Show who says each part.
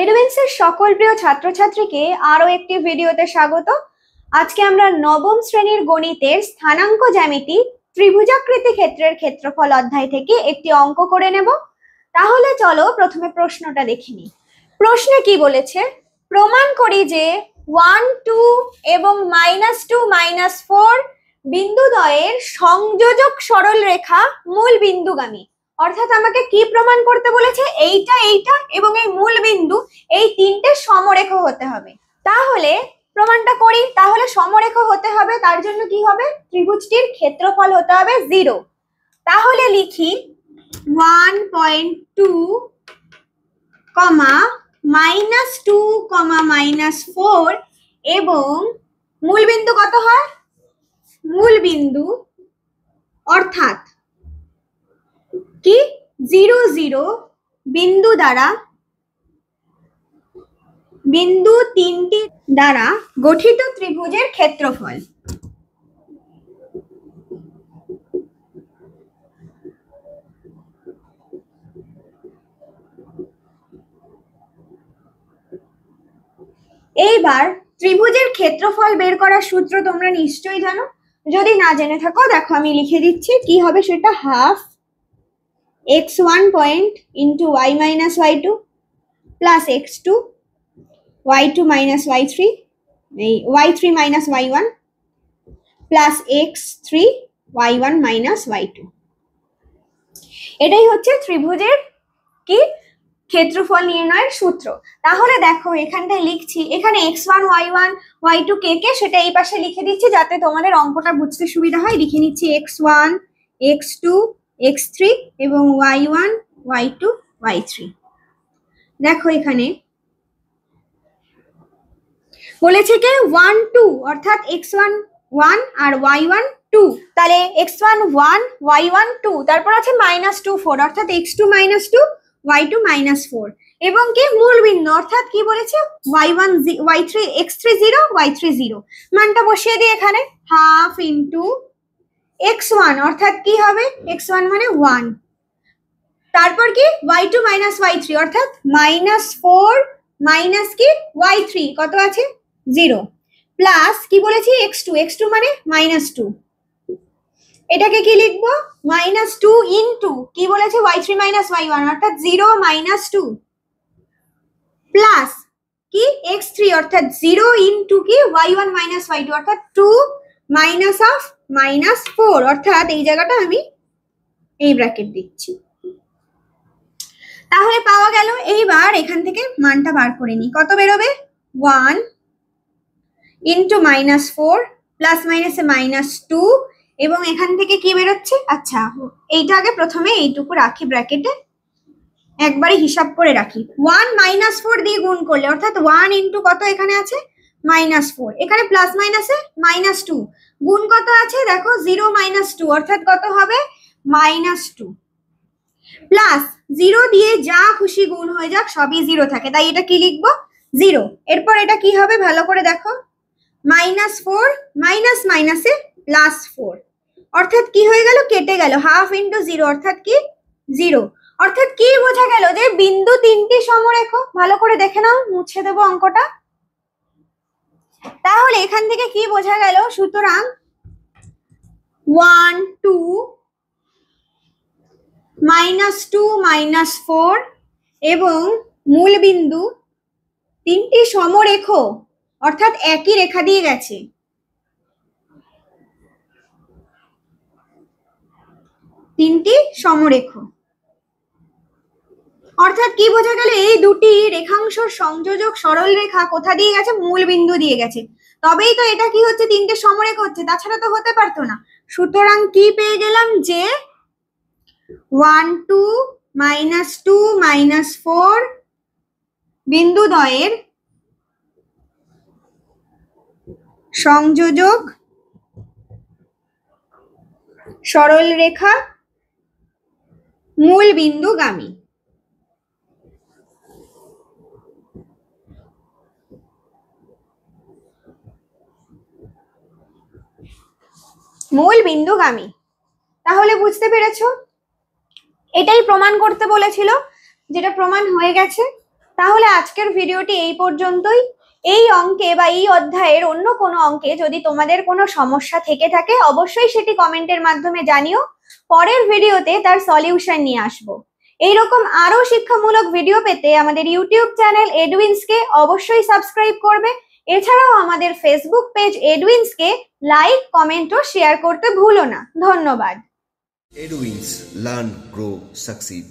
Speaker 1: এডুইন্সের সকল প্রিয় ছাত্রছাত্রীকে আরো একটি ভিডিওতে স্বাগত। আজকে আমরা নবম শ্রেণীর গণিতের স্থানাঙ্ক জ্যামিতি ত্রিভুজাকৃতি ক্ষেত্রের ক্ষেত্রফল অধ্যায় থেকে একটি অঙ্ক করে নেব। তাহলে চলো প্রথমে প্রশ্নটা দেখে নিই। প্রশ্নে কি বলেছে? প্রমাণ করি যে 1, 2 এবং -2, -4 বিন্দুদ্বয়ের সংযোজক সরল রেখা মূল বিন্দুগামী। অর্থাৎ আমাকে কি প্রমাণ করতে বলেছে? এইটা এবং এই মূল বিন্দু, এই তিনটে সমরেখ হতে হবে। তাহলে প্রমাণটা করি। তাহলে সমরেখ হতে হবে, তার জন্য কি হবে? ত্রিভুজটির ক্ষেত্রফল হতে হবে 0। তাহলে লিখি 1.2, -2, -4 এবং মূল বিন্দু কত হয়? মূল বিন্দু অর্থাৎ কি 0, 0 বিন্দু দ্বারা, বিন্দু তিনটি দ্বারা গঠিত ত্রিভুজের ক্ষেত্রফল। এইবার ত্রিভুজের ক্ষেত্রফল বের করার সূত্র তোমরা নিশ্চয়ই জানো। যদি না জেনে থাকো দেখো আমি লিখে দিচ্ছি কি হবে সেটা। Half x1 point into y minus y2 plus x2 y2 minus y3 y3 minus y1 plus x3 y1 minus y2। এটাই হচ্ছে ত্রিভুজের কি ক্ষেত্রফল নির্ণয়ের সূত্র। তাহলে দেখো এখানটায় লিখছি, এখানে x1 y1 y2 কে সেটা এই পাশে লিখে দিচ্ছি যাতে তোমাদের অঙ্কটা বুঝতে সুবিধা হয়। লিখে নিচ্ছি x1 x2 x3 এবং y1 y2 y3। দেখো এখানে বলেছে কি 1 2 অর্থাৎ x1 1 আর y1 2, তাহলে x1 1 y1 2, তারপর আছে -2 4 অর্থাৎ x2 -2 y2 -4 এবং কি মূল বিন্দু অর্থাৎ কি বলেছে y1 y3 x3 0 y3 0। মানটা বসিয়ে দিই এখানে। হাফ ইন্টু x1 অর্থাৎ কি হবে x1 মানে 1, তারপর কি y2 y3 অর্থাৎ -4 মাইনাস কি y3 কত আছে 0 প্লাস কি বলেছি x2 মানে -2। এটাকে কি লিখবো? -2 ইন্টু কি বলেছে y3 y1 অর্থাৎ 0 -2 প্লাস কি x3 অর্থাৎ 0 ইন্টু কি y1 y2 অর্থাৎ 2 মাইনাস অফ -4 অর্থাৎ এই জায়গাটা আমি এই ব্র্যাকেট দিচ্ছি। তাহলে পাওয়া গেল। এইবার এখান থেকে মানটা বার করে নিই। কত বেরোবে? 1 ইন্টু -4 প্লাস মাইনাসে -2 এবং এখান থেকে কি বেরোচ্ছে? আচ্ছা এইটা আগে প্রথমে এইটুকু রাখি ব্র্যাকেটে, একবারে হিসাব করে রাখি। 1 -4 দিয়ে গুণ করলে অর্থাৎ 1 ইন্টু কত এখানে আছে -4, এখানে প্লাস মাইনাসে -2 গুণ কত আছে দেখো 0 -2 অর্থাৎ কত হবে -2 প্লাস 0 দিয়ে যা খুশি গুণ হয়ে যাক সবই 0 থাকে, তাই এটা কি লিখবো 0। এরপর এটা কি হবে ভালো করে দেখো, -4 মাইনাস মাইনাসে +4 অর্থাৎ কি হয়ে গেল কেটে গেল, হাফ ইন্টু 0 অর্থাৎ কি 0। অর্থাৎ কি বোঝা গেল যে বিন্দু তিনটি সমরেখ। ভালো করে দেখে নাও, মুছে দেবো অঙ্কটা। তাহলে এখান থেকে কি বোঝা গেল? সুতরাং 1 2 -2 -4 এবং মূল বিন্দু তিনটি সমরেখ অর্থাৎ একই রেখা দিয়ে গেছে। তিনটি সমরেখ অর্থাৎ কি বোঝা গেল? এই দুটি রেখাংশ সংযোজক সরল রেখা কোথা দিয়ে গেছে? মূল বিন্দু দিয়ে গেছে। তবেই তো এটা কি হচ্ছে তিনটে সমরেখ হচ্ছে, তাছাড়া তো হতে পারতো না। সুতরাং কি পেয়ে গেলাম যে 1 2 -2 -4 বিন্দুদ্বয়ের সংযোজক সরল রেখা মূল বিন্দুগামী। মূল বিন্দুগামী। তাহলে বুঝতে পেরেছো? এটাই প্রমাণ করতে বলেছিল, যেটা প্রমাণ হয়ে গেছে। তাহলে আজকের ভিডিওটি এই পর্যন্তই। এই অঙ্কে বা এই অধ্যায়ের অন্য কোনো অঙ্কে যদি তোমাদের কোনো সমস্যা থেকে থাকে অবশ্যই সেটি কমেন্টের মাধ্যমে জানিও। পরের ভিডিওতে তার সলিউশন নিয়ে আসবো। এইরকম আরো শিক্ষামূলক ভিডিও পেতে আমাদের ইউটিউব চ্যানেল এডুইন্সকে অবশ্যই সাবস্ক্রাইব করবে। এছাড়াও আমাদের ফেসবুক পেজ এডুইন্সকে লাইক, কমেন্ট ও শেয়ার করতে ভুলো না। ধন্যবাদ।
Speaker 2: Edwins, learn, grow, succeed.